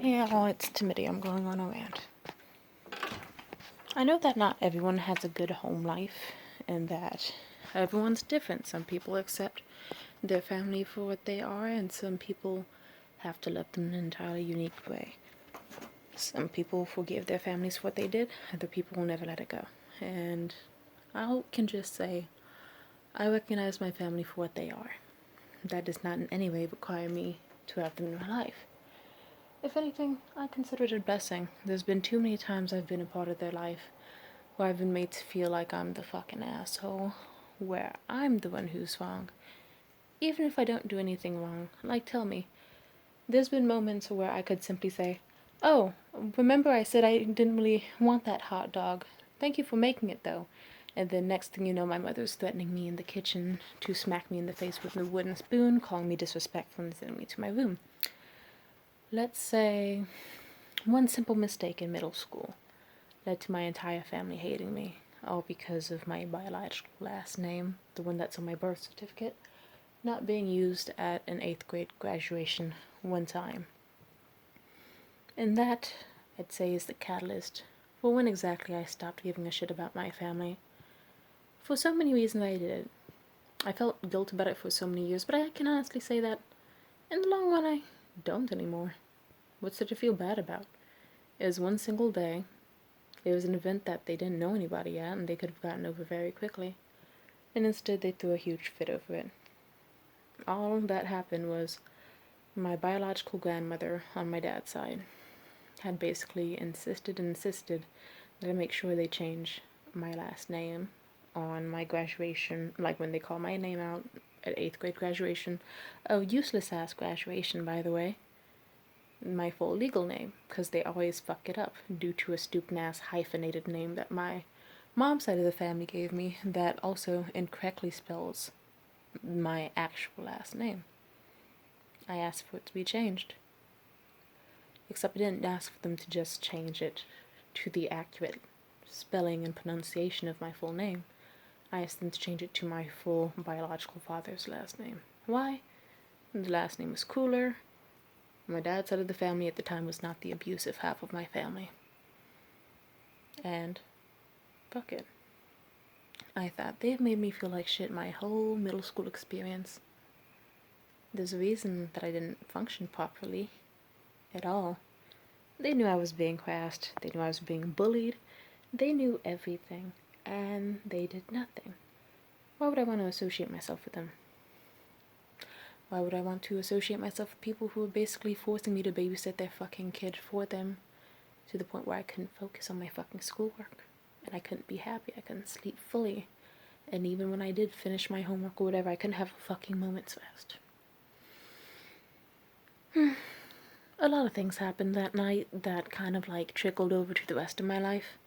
Yeah, it's Timothy. I'm going on a rant. I know that not everyone has a good home life, and that everyone's different. Some people accept their family for what they are, and some people have to love them in an entirely unique way. Some people forgive their families for what they did, other people will never let it go. And I can just say, I recognize my family for what they are. That does not in any way require me to have them in my life. If anything, I consider it a blessing. There's been too many times I've been a part of their life where I've been made to feel like I'm the fucking asshole, where I'm the one who's wrong. Even if I don't do anything wrong, like tell me. There's been moments where I could simply say, "Oh, remember I said I didn't really want that hot dog. Thank you for making it though." And then next thing you know, my mother's threatening me in the kitchen to smack me in the face with a wooden spoon, calling me disrespectful and sending me to my room. Let's say one simple mistake in middle school led to my entire family hating me, all because of my biological last name, the one that's on my birth certificate, not being used at an 8th grade graduation one time. And that, I'd say, is the catalyst for when exactly I stopped giving a shit about my family. For so many reasons I did. I felt guilt about it for so many years, but I can honestly say that in the long run I don't anymore. What's there to feel bad about? It was one single day. It was an event that they didn't know anybody at, and they could have gotten over very quickly. And instead they threw a huge fit over it. All that happened was my biological grandmother on my dad's side had basically insisted that I make sure they change my last name on my graduation, like when they call my name out at 8th grade graduation. A useless ass graduation, by the way. My full legal name, because they always fuck it up due to a stupid ass hyphenated name that my mom's side of the family gave me that also incorrectly spells my actual last name. I asked for it to be changed. Except I didn't ask for them to just change it to the accurate spelling and pronunciation of my full name. I asked them to change it to my full biological father's last name. Why? The last name was cooler. My dad's side of the family at the time was not the abusive half of my family. And fuck it. I thought they've made me feel like shit my whole middle school experience. There's a reason that I didn't function properly at all. They knew I was being harassed. They knew I was being bullied. They knew everything. And they did nothing. Why would I want to associate myself with them? Why would I want to associate myself with people who were basically forcing me to babysit their fucking kid for them to the point where I couldn't focus on my fucking schoolwork and I couldn't be happy, I couldn't sleep fully, and even when I did finish my homework or whatever, I couldn't have a fucking moment's rest. A lot of things happened that night that kind of like trickled over to the rest of my life.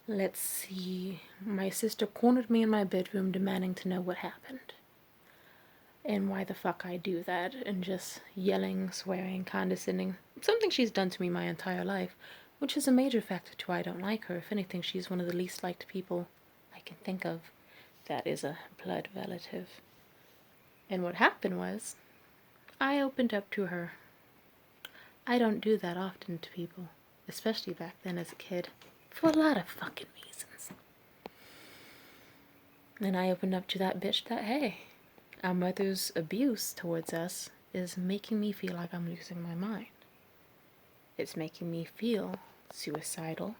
Let's see, my sister cornered me in my bedroom demanding to know what happened. And why the fuck I do that, and just yelling, swearing, condescending. Something she's done to me my entire life, which is a major factor to why I don't like her. If anything, she's one of the least liked people I can think of that is a blood relative. And what happened was, I opened up to her. I don't do that often to people, especially back then as a kid, for a lot of fucking reasons. And I opened up to that bitch that, hey, our mother's abuse towards us is making me feel like I'm losing my mind. It's making me feel suicidal.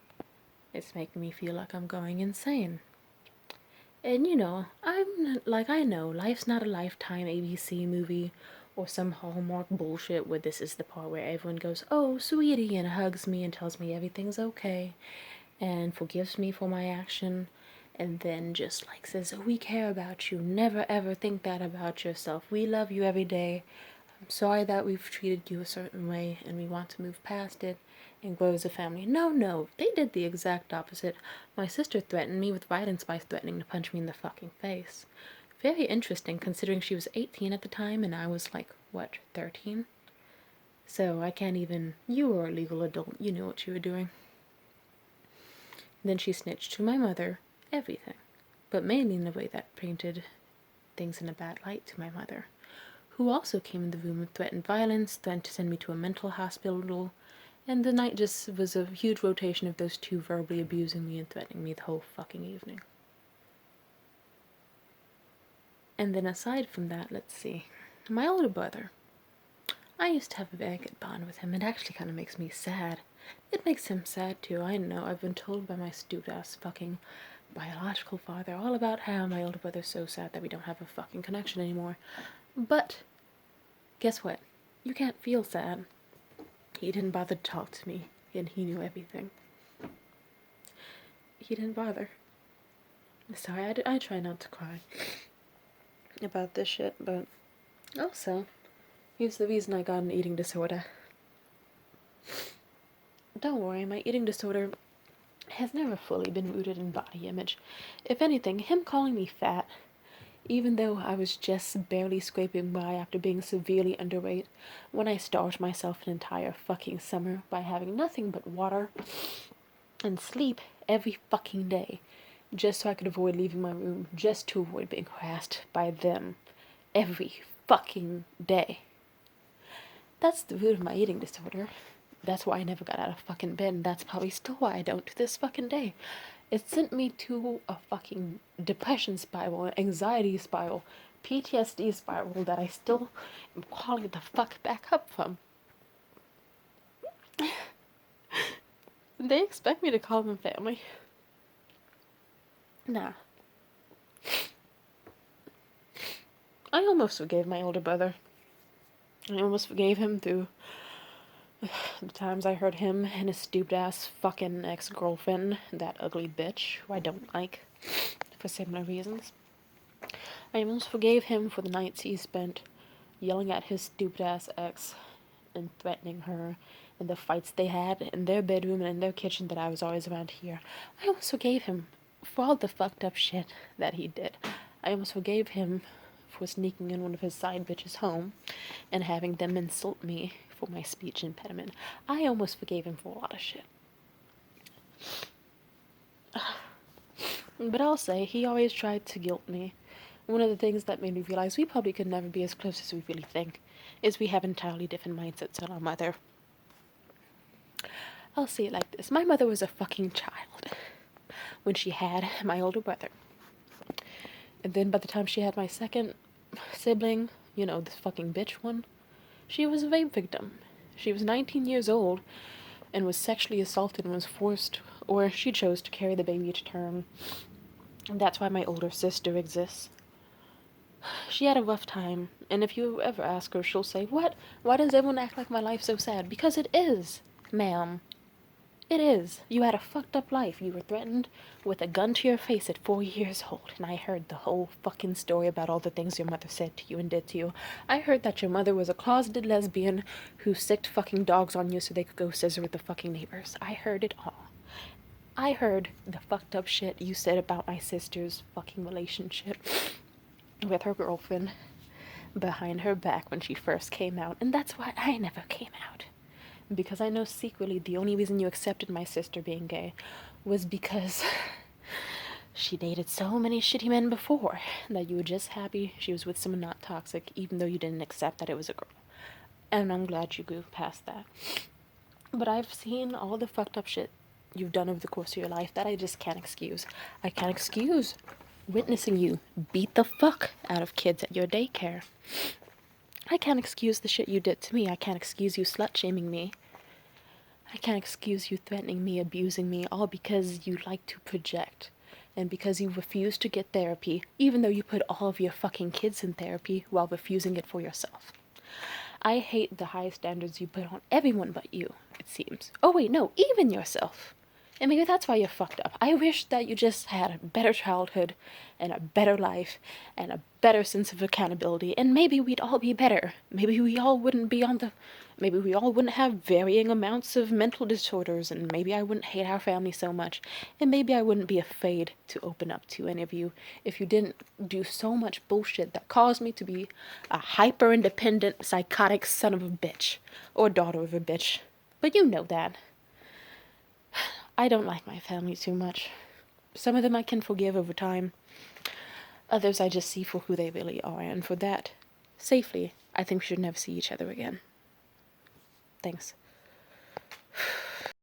It's making me feel like I'm going insane. And you know, I know life's not a Lifetime ABC movie or some Hallmark bullshit where this is the part where everyone goes, "Oh, sweetie," and hugs me and tells me everything's okay and forgives me for my action. And then just like says, "Oh, we care about you. Never ever think that about yourself. We love you every day. I'm sorry that we've treated you a certain way and we want to move past it and grow as a family." No, they did the exact opposite. My sister threatened me with violence by threatening to punch me in the fucking face. Very interesting considering she was 18 at the time and I was like, what, 13? So I can't even, you were a legal adult, you knew what you were doing. Then she snitched to my mother. Everything, but mainly in a way that painted things in a bad light to my mother, who also came in the room and threatened violence, threatened to send me to a mental hospital, And the night just was a huge rotation of those two verbally abusing me and threatening me the whole fucking evening. And then aside from that, let's see. My older brother. I used to have a very good bond with him. It actually kind of makes me sad. It makes him sad too. I know. I've been told by my stupid-ass fucking biological father all about how my older brother's so sad that we don't have a fucking connection anymore. But, guess what? You can't feel sad. He didn't bother to talk to me, and he knew everything. He didn't bother. Sorry, I try not to cry about this shit, but also, he's the reason I got an eating disorder. Don't worry, my eating disorder has never fully been rooted in body image. If anything, him calling me fat, even though I was just barely scraping by after being severely underweight, when I starved myself an entire fucking summer by having nothing but water and sleep every fucking day, just so I could avoid leaving my room, just to avoid being harassed by them every fucking day. That's the root of my eating disorder. That's why I never got out of fucking bed, and that's probably still why I don't to this fucking day. It sent me to a fucking depression spiral, anxiety spiral, PTSD spiral that I still am crawling the fuck back up from. They expect me to call them family. Nah. I almost forgave my older brother. I almost forgave him through the times I heard him and his stupid-ass fucking ex-girlfriend, that ugly bitch, who I don't like, for similar reasons. I almost forgave him for the nights he spent yelling at his stupid-ass ex and threatening her, and the fights they had in their bedroom and in their kitchen that I was always around here. I almost forgave him for all the fucked up shit that he did. I almost forgave him for sneaking in one of his side bitches home and having them insult me for my speech impediment. I almost forgave him for a lot of shit. But I'll say, he always tried to guilt me. One of the things that made me realize we probably could never be as close as we really think is we have entirely different mindsets on our mother. I'll say it like this. My mother was a fucking child when she had my older brother. And then by the time she had my second sibling, you know, this fucking bitch one, she was a rape victim. She was 19 years old and was sexually assaulted and was forced, or she chose to carry the baby to term. And that's why my older sister exists. She had a rough time, and if you ever ask her, she'll say, "What? Why does everyone act like my life's so sad?" Because it is, ma'am. It is. You had a fucked up life. You were threatened with a gun to your face at 4 years old, and I heard the whole fucking story about all the things your mother said to you and did to you. I heard that your mother was a closeted lesbian who sicked fucking dogs on you so they could go scissor with the fucking neighbors. I heard it all. I heard the fucked up shit you said about my sister's fucking relationship with her girlfriend behind her back when she first came out, and that's why I never came out. Because I know secretly the only reason you accepted my sister being gay was because she dated so many shitty men before that you were just happy she was with someone not toxic, even though you didn't accept that it was a girl. And I'm glad you grew past that. But I've seen all the fucked up shit you've done over the course of your life that I just can't excuse. I can't excuse witnessing you beat the fuck out of kids at your daycare. I can't excuse the shit you did to me. I can't excuse you slut-shaming me. I can't excuse you threatening me, abusing me, all because you like to project. And because you refuse to get therapy, even though you put all of your fucking kids in therapy while refusing it for yourself. I hate the high standards you put on everyone but you, it seems. Oh wait, no, even yourself. And maybe that's why you're fucked up. I wish that you just had a better childhood and a better life and a better sense of accountability, and maybe we'd all be better. Maybe we all wouldn't have varying amounts of mental disorders, and maybe I wouldn't hate our family so much, and maybe I wouldn't be afraid to open up to any of you if you didn't do so much bullshit that caused me to be a hyper-independent, psychotic son of a bitch, or daughter of a bitch. But you know that. I don't like my family too much. Some of them I can forgive over time. Others I just see for who they really are, and for that, safely, I think we should never see each other again. Thanks.